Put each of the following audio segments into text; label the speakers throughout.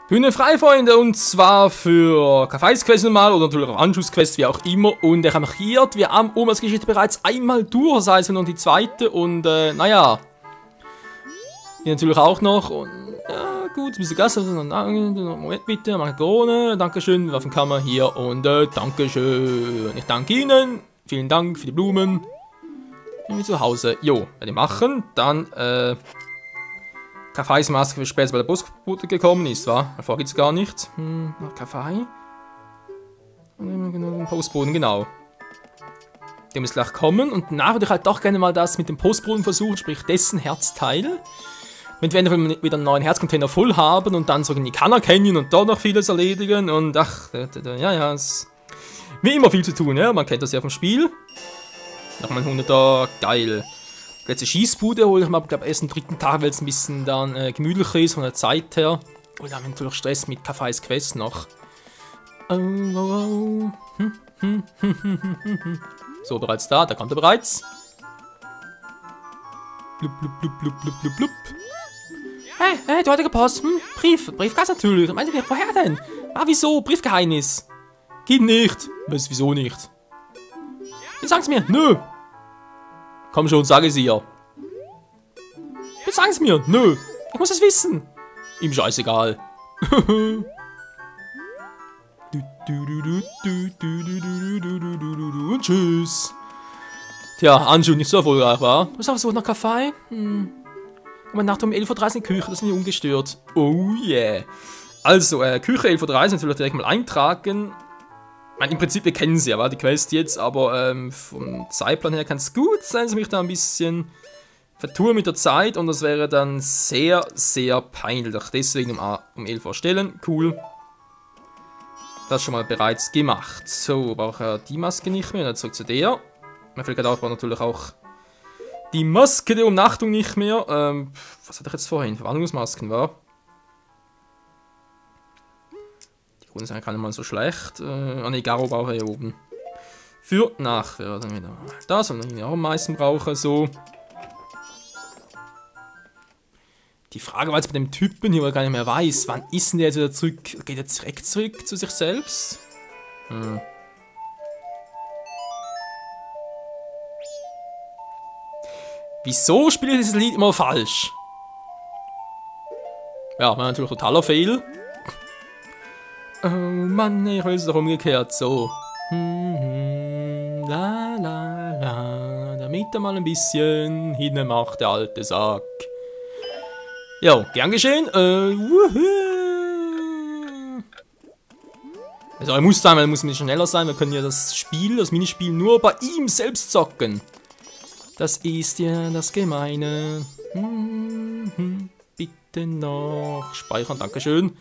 Speaker 1: Bühne frei, Freunde, und zwar für Kaffeesquest mal oder natürlich auch Anschlussquest, wie auch immer. Und er markiert, wir haben Omas Geschichte bereits einmal durch, das heißt noch die zweite und naja. Hier natürlich auch noch und ja gut, ein bisschen Gas, Moment bitte, Makarone, Dankeschön, Waffenkammer hier und Dankeschön. Ich danke Ihnen, vielen Dank für die Blumen. Irgendwie zu Hause, jo, werde ich machen, dann Kaffeesmaske für später bei der Postbote gekommen ist, wa? Davor gibt's gar nicht. Kaffee? Postboden, genau. Der muss gleich kommen und danach würde ich halt doch gerne mal das mit dem Postboden versuchen, sprich dessen Herzteil. Wenn wir wieder einen neuen Herzcontainer voll haben und dann so in die Canna Canyon und dort noch vieles erledigen und ach, ja, ist wie immer viel zu tun, ja, man kennt das ja vom Spiel. Nochmal ein 100er, geil. Letzte Schießbude hole ich mir, glaube ich, erst am dritten Tag, weil es ein bisschen dann gemütlicher ist von der Zeit her. Und dann haben wir natürlich Stress mit Kaffees Quest noch. So, bereits da kommt er bereits. Blub, blub, blub, blub, blub, blub, blub. Hey, du hattest Post. Briefkasten natürlich. Meinte ich, woher denn? Ah, wieso? Briefgeheimnis. Geht nicht. Was, wieso nicht? Jetzt sag's mir. Nö. Komm schon, sag es ihr. Jetzt sagen es mir. Nö. Ich muss es wissen. Ihm scheißegal. Und tschüss. Tja, Anschub nicht so erfolgreich war. Du hast auf Suche nach Kaffee? Aber Nacht um 11:30 Uhr in die Küche, das ist nicht ungestört. Oh yeah. Also, Küche 11:30 Uhr natürlich direkt mal eintragen. Ich meine, im Prinzip, wir kennen sie ja, die Quest jetzt, aber vom Zeitplan her kann es gut sein, dass ich mich da ein bisschen vertue mit der Zeit und das wäre dann sehr, sehr peinlich. Deswegen um 11 Uhr stellen, cool. Das schon mal bereits gemacht. So, brauche ich die Maske nicht mehr, dann zurück zu der. Mir fällt gerade auf, aber natürlich auch die Maske der Umnachtung nicht mehr. Was hatte ich jetzt vorhin? Verwandlungsmasken, war? Die sind gar nicht mal so schlecht. Ne, Garo brauche ich hier oben. Für nachher dann wieder das und dann ich auch am meisten brauche, so. Die Frage war jetzt bei dem Typen hier, weil er gar nicht mehr weiß, wann ist denn der jetzt wieder zurück? Geht er direkt zurück zu sich selbst? Wieso spiele ich dieses Lied immer falsch? Ja, war natürlich totaler Fail. Oh Mann, ich will es doch umgekehrt, so. La la la, damit er mal ein bisschen hinten macht, der alte Sack. Jo, gern geschehen. Also er muss sein, weil er muss ein bisschen schneller sein. Wir können ja das Minispiel nur bei ihm selbst zocken. Das ist ja das Gemeine. Bitte noch speichern, dankeschön.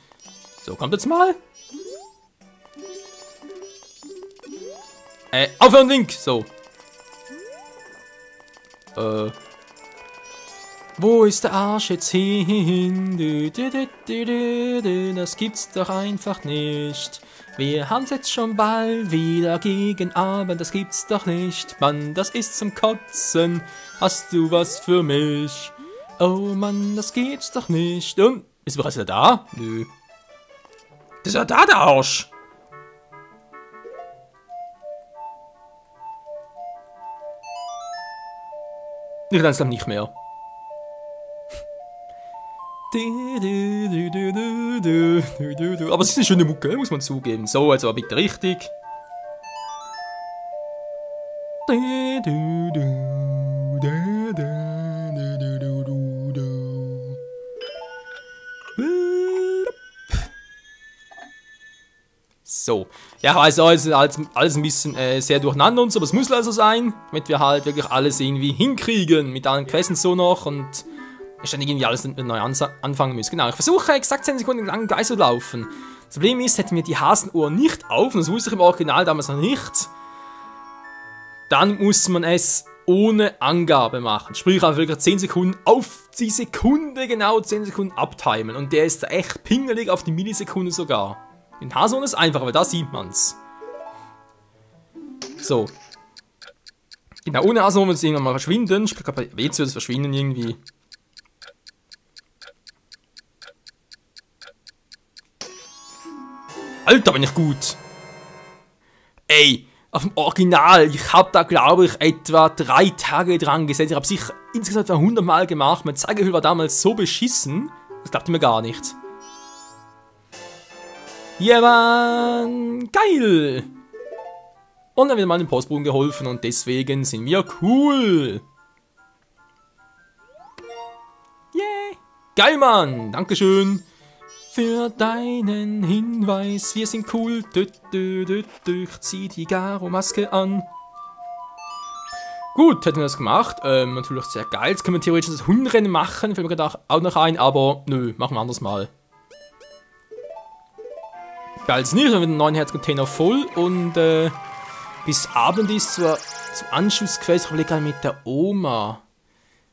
Speaker 1: So, kommt jetzt mal. Aufhören, Link! So. Wo ist der Arsch jetzt hin? Das gibt's doch einfach nicht. Wir haben's jetzt schon bald wieder gegen Abend, das gibt's doch nicht. Mann, das ist zum Kotzen. Hast du was für mich? Oh Mann, das gibt's doch nicht. Und, ist bereits wieder da? Nö. Das ist ja da, der Arsch! Ich langsam nicht mehr. Aber es ist eine schöne Mucke, muss man zugeben. So, also bitte richtig. So. Ja, also ist alles ein bisschen sehr durcheinander und so, aber es muss also sein, damit wir halt wirklich alles irgendwie hinkriegen. Mit allen Quests so noch und ich dann irgendwie alles neu anfangen müssen. Genau, ich versuche exakt 10 Sekunden lang gleich zu laufen. Das Problem ist, hätten wir die Hasenuhr nicht auf, und das wusste ich im Original damals noch nicht, dann muss man es ohne Angabe machen. Sprich, einfach wirklich 10 Sekunden auf die Sekunde, genau 10 Sekunden abtimen. Und der ist echt pingelig auf die Millisekunde sogar. In Hasenuhr ist es einfach, aber da sieht man's. So. Genau, ohne Hasenuhr wird es irgendwann mal verschwinden. Ich glaube, bei WC wird es verschwinden irgendwie. Alter, bin ich gut. Ey, auf dem Original, ich habe da, glaube ich, etwa 3 Tage dran gesessen. Ich habe sicher insgesamt 100 Mal gemacht. Mein Zeigehüll war damals so beschissen, das glaubte mir gar nicht. Ja, Mann, geil. Und dann wird mal dem Postboten geholfen und deswegen sind wir cool. Yeah. Geil, Mann. Dankeschön für deinen Hinweis. Wir sind cool. Ich zieh die Garo-Maske an. Gut, hätten wir das gemacht. Natürlich sehr geil. Jetzt können wir theoretisch das Hundenrennen machen. Fällt mir gerade auch noch ein, aber nö, machen wir anders mal. Geil ist nicht, wir haben den 9 Herz-Container voll und bis Abend ist zum Anschlussquest. Ich überlege gerade mit der Oma.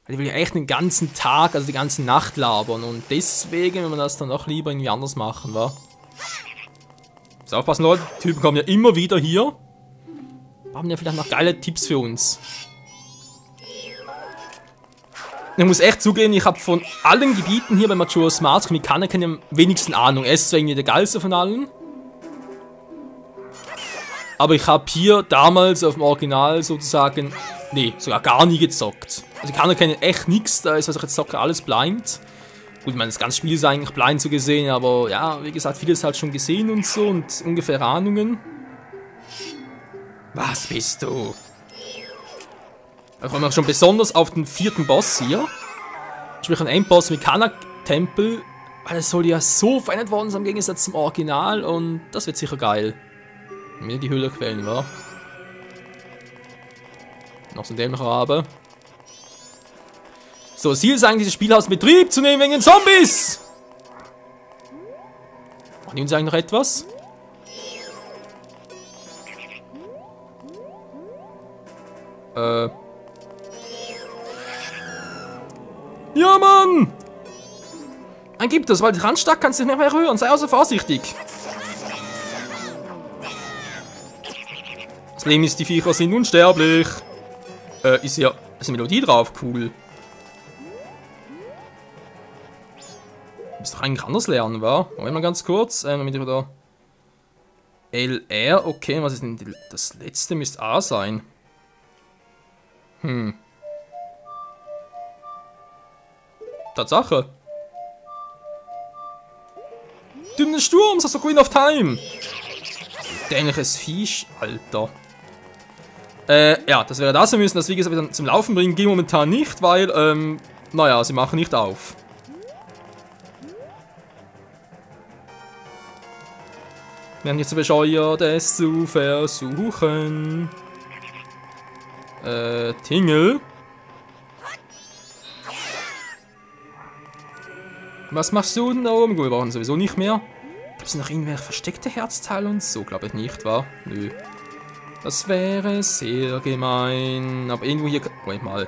Speaker 1: Weil die will ja echt den ganzen Tag, also die ganze Nacht labern. Und deswegen will man das dann auch lieber irgendwie anders machen, wa? Muss aufpassen, Leute. Die Typen kommen ja immer wieder hier. Haben ja vielleicht noch geile Tipps für uns. Ich muss echt zugeben, ich habe von allen Gebieten hier bei Majora's Mask mit Kaneken am wenigsten Ahnung. Er ist zwar irgendwie der geilste von allen. Aber ich habe hier damals auf dem Original sozusagen, nee, sogar gar nie gezockt. Also ich kann erkennen echt nichts, da ist, was ich jetzt zocke, alles blind. Gut, ich meine, das ganze Spiel ist eigentlich blind so gesehen, aber ja, wie gesagt, vieles halt schon gesehen und so und ungefähr Ahnungen. Was bist du? Da kommen wir schon besonders auf den 4. Boss hier. Sprich, ein Endboss mit Kanak-Tempel, weil das soll ja so verändert worden sein im Gegensatz zum Original und das wird sicher geil. Mir die Hülle quälen, wa? Noch so ein dämlicher Rabe. So, das Ziel ist eigentlich, dieses Spielhaus in Betrieb zu nehmen wegen den Zombies! Machen die uns eigentlich noch etwas? Ja, Mann! Ein gibt es, weil die Randstadt kannst du nicht mehr rühren, sei also vorsichtig. Das Problem ist, die Viecher sind unsterblich. Ist ja eine Melodie drauf, cool. Müsst doch eigentlich anders lernen, wa? Moment mal ganz kurz, damit ich wieder... LR, okay, was ist denn das letzte? Müsste A sein. Tatsache. Typen des Sturms, hast du Queen of Time. Dämliches Viech, Alter. Ja, das wäre das. Wir müssen das, wie gesagt, wieder zum Laufen bringen. Geht momentan nicht, weil, naja, sie machen nicht auf. Wir haben jetzt so bescheuert, es zu versuchen. Tingle. Was machst du denn da oben? Gut, wir brauchen sowieso nicht mehr. Gibt es noch irgendwelche versteckte Herzteile und so? Glaube ich nicht, wa? Nö. Das wäre sehr gemein. Aber irgendwo hier... Moment mal.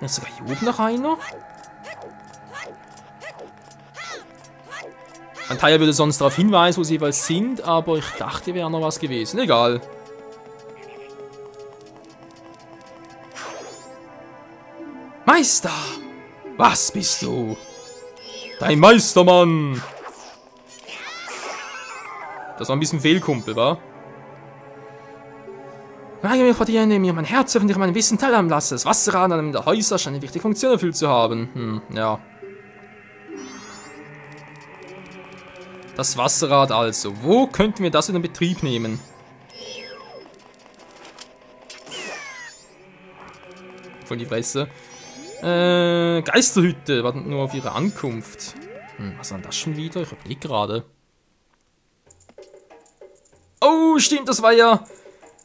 Speaker 1: Ist sogar hier oben noch einer? Ein Teil würde sonst darauf hinweisen, wo sie jeweils sind, aber ich dachte, wäre noch was gewesen. Egal. Meister! Was bist du? Dein Meistermann! Das war ein bisschen Fehlkumpel, wa? Neige mich vor dir, indem mir mein Herz öffentlich mein Wissen teilhaben lasse. Das Wasserrad an einem der Häuser scheint eine wichtige Funktion erfüllt zu haben. Ja. Das Wasserrad also. Wo könnten wir das in den Betrieb nehmen? Voll die Fresse. Geisterhütte. Warten nur auf ihre Ankunft. Was war denn das schon wieder? Ich überlege gerade. Oh, stimmt, das war ja...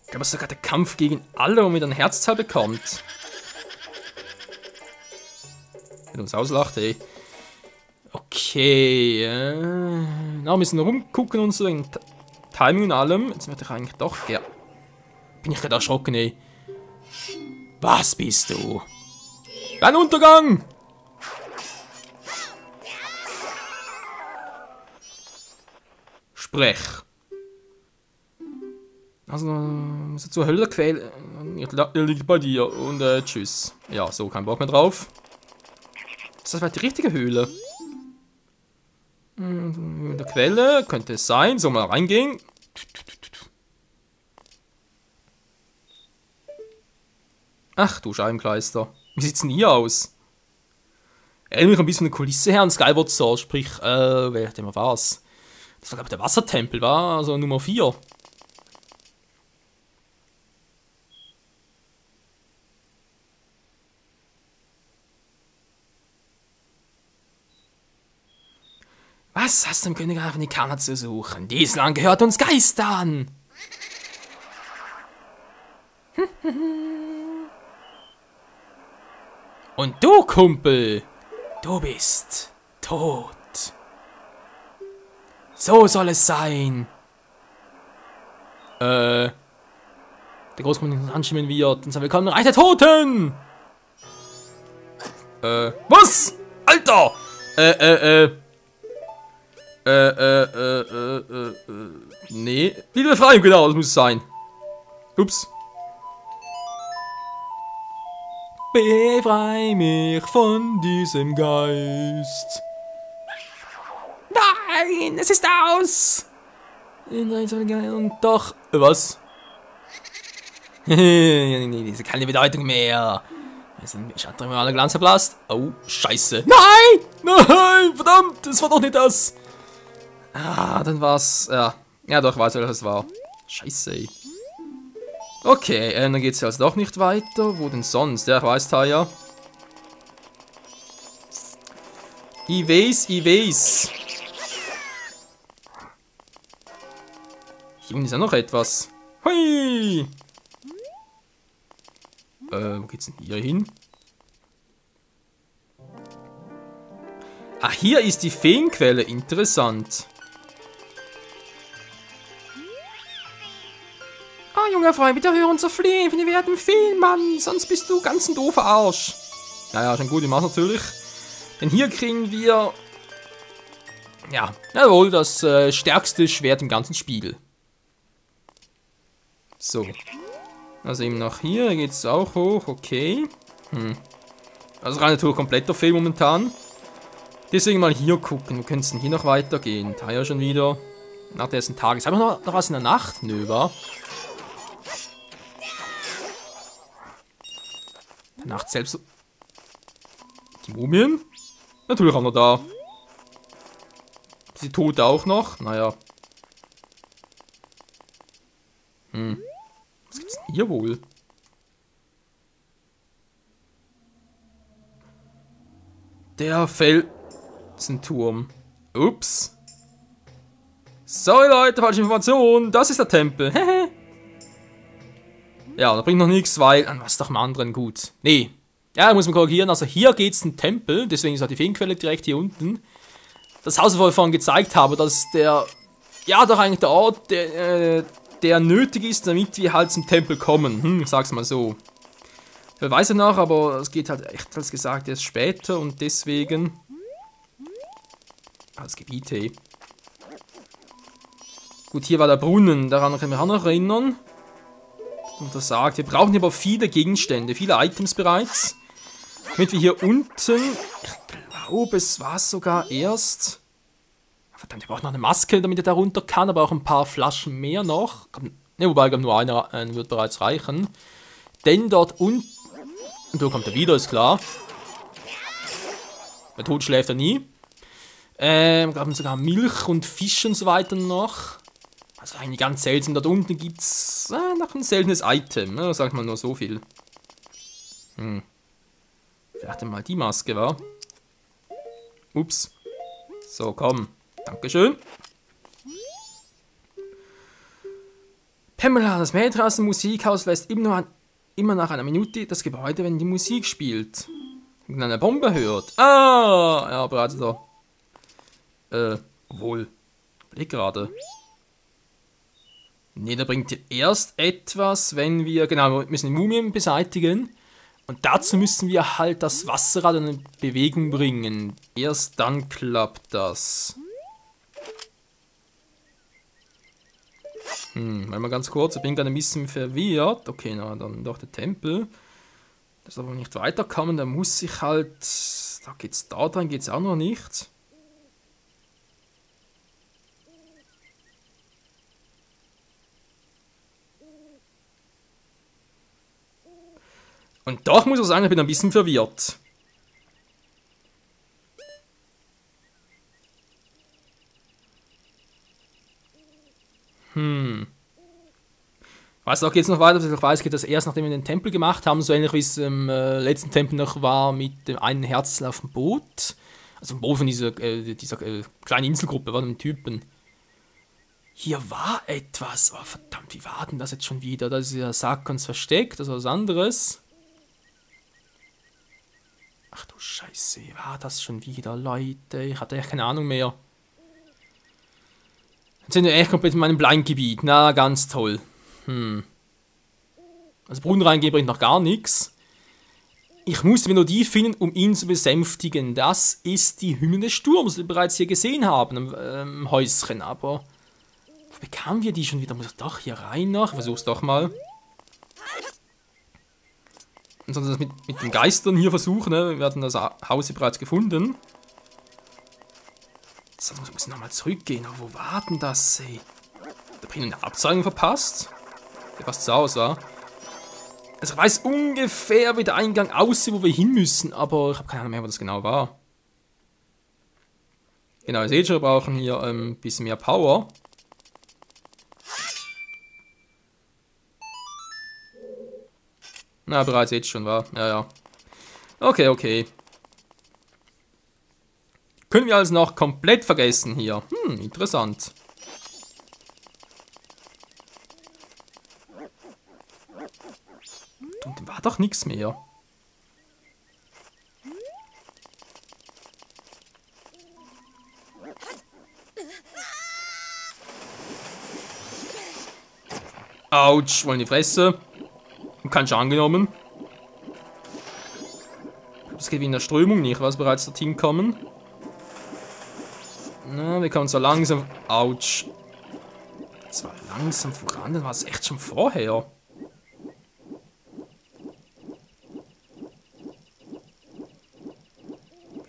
Speaker 1: Ich glaube, das ist sogar der Kampf gegen alle, wo man ein Herzteil bekommt. Wenn uns auslacht, ey. Okay. Na, wir müssen rumgucken und so in Timing und allem. Jetzt wird ich eigentlich doch... Ja. Bin ich gerade erschrocken, ey. Was bist du? Dein Untergang! Sprech. Also, muss zur Hölle quälen. Er liegt bei dir und tschüss. Ja, so, kein Bock mehr drauf. Das war die richtige Höhle. In der Quelle könnte es sein. So, mal reingehen. Ach du Scheibenkleister. Wie sieht's denn hier aus? Erinnert mich ein bisschen an eine Kulisse her an Skyward Sword, sprich, wer immer war's? Das war, glaube ich, der Wassertempel, war also Nummer 4. Was hast du im Königreich von Ikana zu suchen? Dieses Land gehört uns Geistern! Und du, Kumpel, du bist tot. So soll es sein. Der Großkönig anstimmen wird und sagen, willkommen im Reich der Toten! Was? Alter! Nee. Wiederbefreiung, genau, das muss es sein. Ups. Befrei mich von diesem Geist. Nein, es ist aus. Und doch. Was? Nee, das ist keine Bedeutung mehr. Schaut doch mal alle Glanz verblasst. Oh, scheiße. Nein! Nein, verdammt, das war doch nicht das. Ah, dann war's. Ja. Ja, doch, ich weiß, welches es war. Scheiße, ey. Okay, dann geht's ja also doch nicht weiter. Wo denn sonst? Ja, ich weiß, Taya. Ich weiß. Hier unten ist ja noch etwas. Hui! Wo geht's denn hier hin? Ah, hier ist die Feenquelle. Interessant. Ah, junger Freund, bitte hör uns auf fliehen. Wir werden fehlen, Mann. Sonst bist du ganz ein doofer Arsch. Naja, schon gut, ich mach's natürlich. Denn hier kriegen wir... Ja, jawohl, das stärkste Schwert im ganzen Spiel. So. Also eben nach hier geht's auch hoch, okay. Also rein natürlich kompletter Fail momentan. Deswegen mal hier gucken, wir können es hier noch weitergehen. Taya schon wieder. Nach der ersten Tages. Haben wir noch was in der Nacht? Nö, war. Der Nacht selbst. Die Mumien? Natürlich auch noch da. Die Tote auch noch? Naja. Was gibt's denn hier wohl? Der Felsenturm. Ups. Sorry Leute, falsche Information. Das ist der Tempel. Ja, da bringt noch nichts, weil... Was ist doch im anderen gut? Nee. Ja, muss man korrigieren. Also hier geht's zum Tempel. Deswegen ist auch die Feenquelle direkt hier unten. Das Haus, wo ich vorhin gezeigt habe, dass der... Ja, doch eigentlich der Ort, der nötig ist, damit wir halt zum Tempel kommen. Ich sag's mal so. Ich weiß ja noch, aber es geht halt echt, als gesagt, erst später und deswegen... Als Gebiet, hey. Gut, hier war der Brunnen, daran können wir auch noch erinnern. Und das sagt, wir brauchen hier aber viele Gegenstände, viele Items bereits. Damit wir hier unten, ich glaube, es war sogar erst... Verdammt, wir brauchen noch eine Maske, damit er da runter kann, aber auch ein paar Flaschen mehr noch. Ne, wobei, ich glaube, nur einer wird bereits reichen. Denn dort unten... Und da kommt er wieder, ist klar. Der Tod schläft er nie. Wir haben sogar Milch und Fisch und so weiter noch. Also eigentlich ganz selten. Dort unten gibt es noch ein seltenes Item. Ne? Sag mal nur so viel. Vielleicht mal die Maske, war. Ups. So, komm. Dankeschön. Pamela, das Mädchen aus dem Musikhaus lässt immer nach einer Minute das Gebäude, wenn die Musik spielt. Und eine Bombe hört. Ah, ja, bereits da. Obwohl. Blick gerade. Ne, da bringt ihr erst etwas, wenn wir, genau, wir müssen die Mumien beseitigen. Und dazu müssen wir halt das Wasserrad in Bewegung bringen. Erst dann klappt das. Mal ganz kurz, ich bin gerade ein bisschen verwirrt. Okay, na, dann doch der Tempel. Das ist aber nicht weiterkommen, da muss ich halt... Da geht's da dran, geht's auch noch nicht. Und doch muss ich sagen, ich bin ein bisschen verwirrt. Weißt du, auch geht's noch weiter, ich weiß, geht das erst, nachdem wir den Tempel gemacht haben, so ähnlich wie es im letzten Tempel noch war mit dem einen Herzen auf dem Boot. Also im Boot von dieser kleinen Inselgruppe, war dem Typen. Hier war etwas. Oh, verdammt, wie war denn das jetzt schon wieder? Da ist der Sack uns versteckt, das ist was anderes. Ach du Scheiße, wie war das schon wieder, Leute? Ich hatte echt keine Ahnung mehr. Jetzt sind wir echt komplett in meinem Blindgebiet. Na, ganz toll. Also Brunnen reingehen bringt noch gar nichts. Ich musste mir nur die finden, um ihn zu besänftigen. Das ist die Hymne des Sturms, die wir bereits hier gesehen haben im Häuschen. Aber wo bekamen wir die schon wieder? Muss ich doch hier rein noch? Versuch's doch mal. Und sonst das mit den Geistern hier versuchen. Ne? Wir hatten das Haus hier bereits gefunden. So, wir müssen nochmal zurückgehen. Aber wo war denn das? Ey? Da bin ich eine Abzeigung verpasst. Der fast zu Hause war. Also ich weiß ungefähr, wie der Eingang aussieht, wo wir hin müssen, aber ich habe keine Ahnung mehr, wo das genau war. Genau, ihr seht schon, wir brauchen hier ein bisschen mehr Power. Na, bereits jetzt schon, war. Ja. Okay, okay. Können wir also noch komplett vergessen hier. Interessant. Und war doch nichts mehr. Autsch, wollen die Fresse. Und kein Schaden genommen. Das geht wie in der Strömung nicht, was bereits dorthin kommen. Na, wir kommen so langsam. Autsch. Das war langsam voran, dann war es echt schon vorher.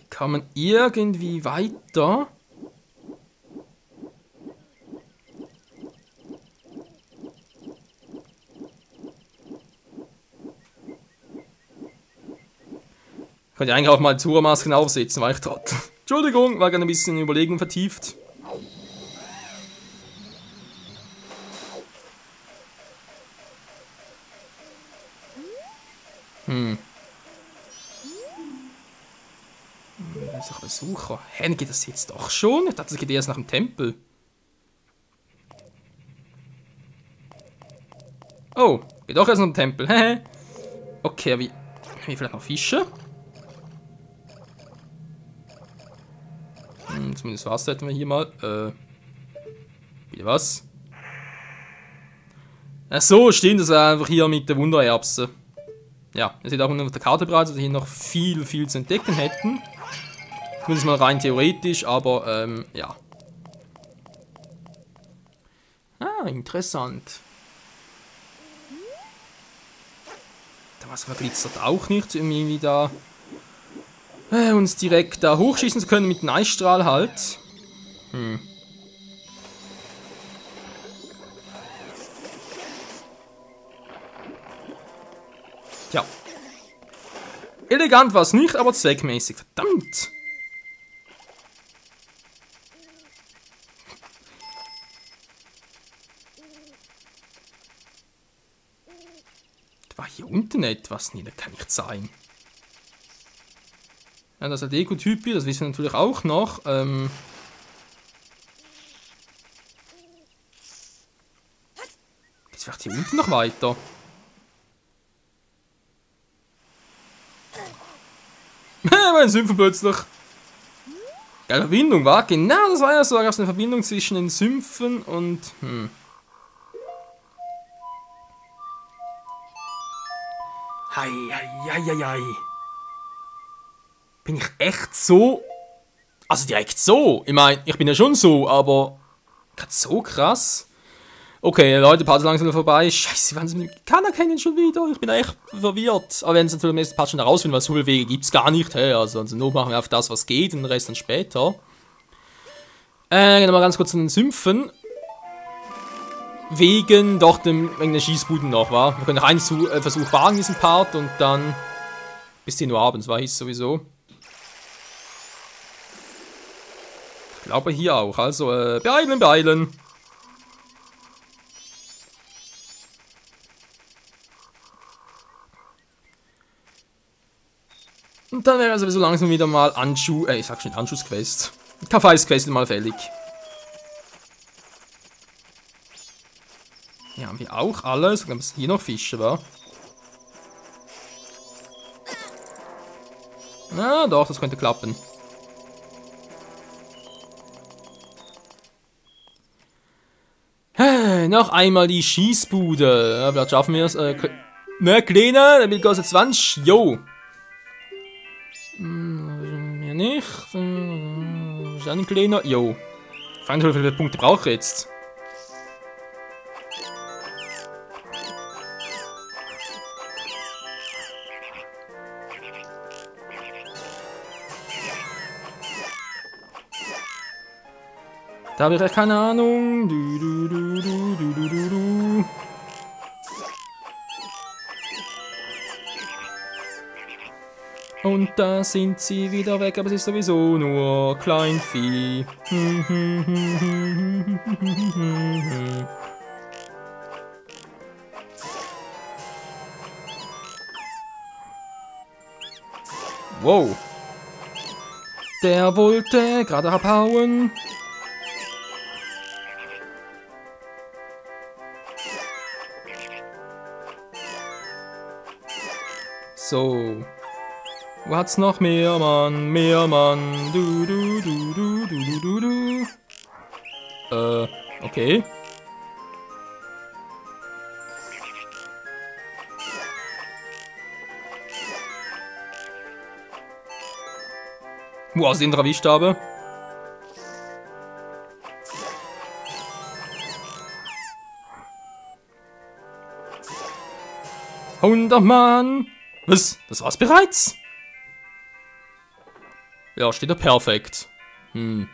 Speaker 1: Kann man irgendwie weiter? Ich könnte eigentlich auch mal Zura-Masken aufsetzen, weil ich trottel. Entschuldigung, war gerade ein bisschen in Überlegung vertieft. Besucher. Hä, geht das jetzt doch schon? Ich dachte, das geht erst nach dem Tempel. Oh, geht doch erst nach dem Tempel. Okay, wie vielleicht noch Fische? Zumindest Wasser hätten wir hier mal. Wieder was? Ach so, stimmt, das war einfach hier mit der Wundererbse. Ja, ihr seht auch auf der Karte bereits, dass wir hier noch viel zu entdecken hätten. Zumindest mal rein theoretisch, aber ja. Ah, interessant. Der Wasser glitzert auch nicht, um irgendwie da uns direkt da hochschießen zu können mit einem Eisstrahl halt. Tja. Elegant war es nicht, aber zweckmäßig. Verdammt! War hier unten etwas? Nee, das kann nicht sein. Ja, das ist ein Deko-Typ hier, das wissen wir natürlich auch noch. Geht's vielleicht hier unten noch weiter? Meine Sümpfe plötzlich. Geile Verbindung, war? Genau, das war ja so. Da gab es eine Verbindung zwischen den Sümpfen und. Hei. Bin ich echt so? Also direkt so. Ich meine, ich bin ja schon so, aber gerade so krass. Okay, Leute, Pause langsam vorbei. Scheiße, wann sie mich kann erkennen schon wieder. Ich bin echt verwirrt. Aber wenn sie natürlich im nächsten Part schon herausfinden, weil so viele Wege gibt es gar nicht. Hey, also nur machen wir auf das, was geht, und den Rest dann später. Gehen wir mal ganz kurz zu den Sümpfen. Wegen doch wegen den Schießbuden noch, wa? Wir können noch einen Versuch wagen, diesen Part, und dann bis 10 Uhr abends, weiß sowieso. Ich glaube hier auch, also beeilen, beeilen. Und dann wäre sowieso langsam wieder mal ich sag schon Anschussquest. Kaffees-Quest mal fällig. Hier haben wir auch alles. Ich glaube, es hier noch Fische, wa? Na doch, das könnte klappen. Noch einmal die Schießbude. Ja, vielleicht schaffen wir es. Ne, kleiner, der will kostet 20. Jo. Mir nicht. Ist ein kleiner. Jo. Fragen, wie viele Punkte brauche ich jetzt? Da habe ich echt keine Ahnung. Und da sind sie wieder weg, aber es ist sowieso nur Kleinvieh. Wow. Der wollte gerade abhauen. So. Wo hat's noch mehr, Mann? Mehr, Mann. Okay. Wo aus den erwischt habe. Mann. Was? Das war's bereits? Ja, steht da perfekt. Da können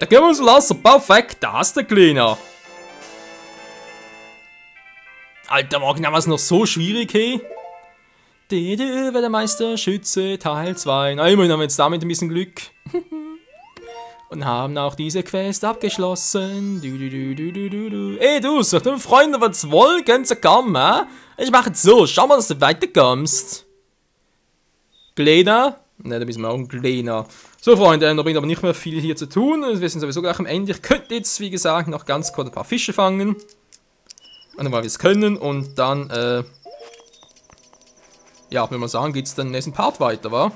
Speaker 1: wir uns lassen. Perfekt, da ist der Kleiner. Alter, morgen haben wir es noch so schwierig, hey? Wer der Meisterschütze Teil 2. Na, immerhin haben wir jetzt damit ein bisschen Glück. Und haben auch diese Quest abgeschlossen. Ey, du, sag deinen Freunden, was wollen, können sie kommen, hä? Ich mache jetzt so, schau mal, dass du weiterkommst. Kleiner? Ne, da müssen wir auch ein Kleiner. So, Freunde, da bringt aber nicht mehr viel hier zu tun. Wir sind sowieso gleich am Ende. Ich könnte jetzt, wie gesagt, noch ganz kurz ein paar Fische fangen. Weil wir es können. Und dann, ja, wenn man sagen, geht's dann im nächsten Part weiter, wa?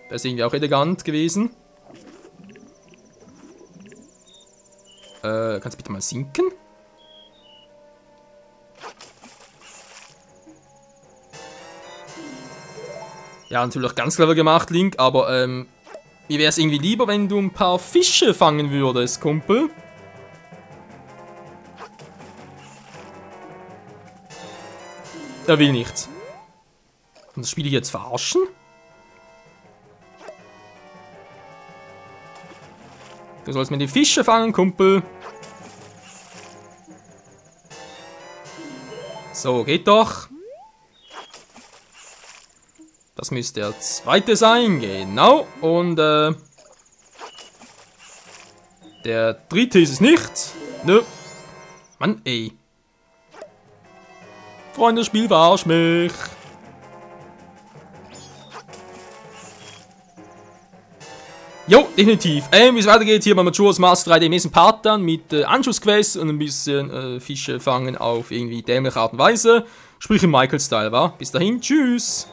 Speaker 1: Das ist irgendwie auch elegant gewesen. Kannst du bitte mal sinken? Ja, natürlich ganz clever gemacht, Link, aber mir wäre es irgendwie lieber, wenn du ein paar Fische fangen würdest, Kumpel. Er will nicht. Und das Spiel ich jetzt verarschen? Du sollst mir die Fische fangen, Kumpel. So, geht doch. Das müsste der zweite sein, genau. Und der dritte ist es nicht. Nö. Mann, ey. Freunde, das Spiel verarscht mich. Jo, definitiv. Wie es weitergeht hier bei Majora's Mask 3D im nächsten Part dann mit Anschussquests und ein bisschen Fische fangen auf irgendwie dämliche Art und Weise. Sprich im Michael-Style, wa? Bis dahin, tschüss.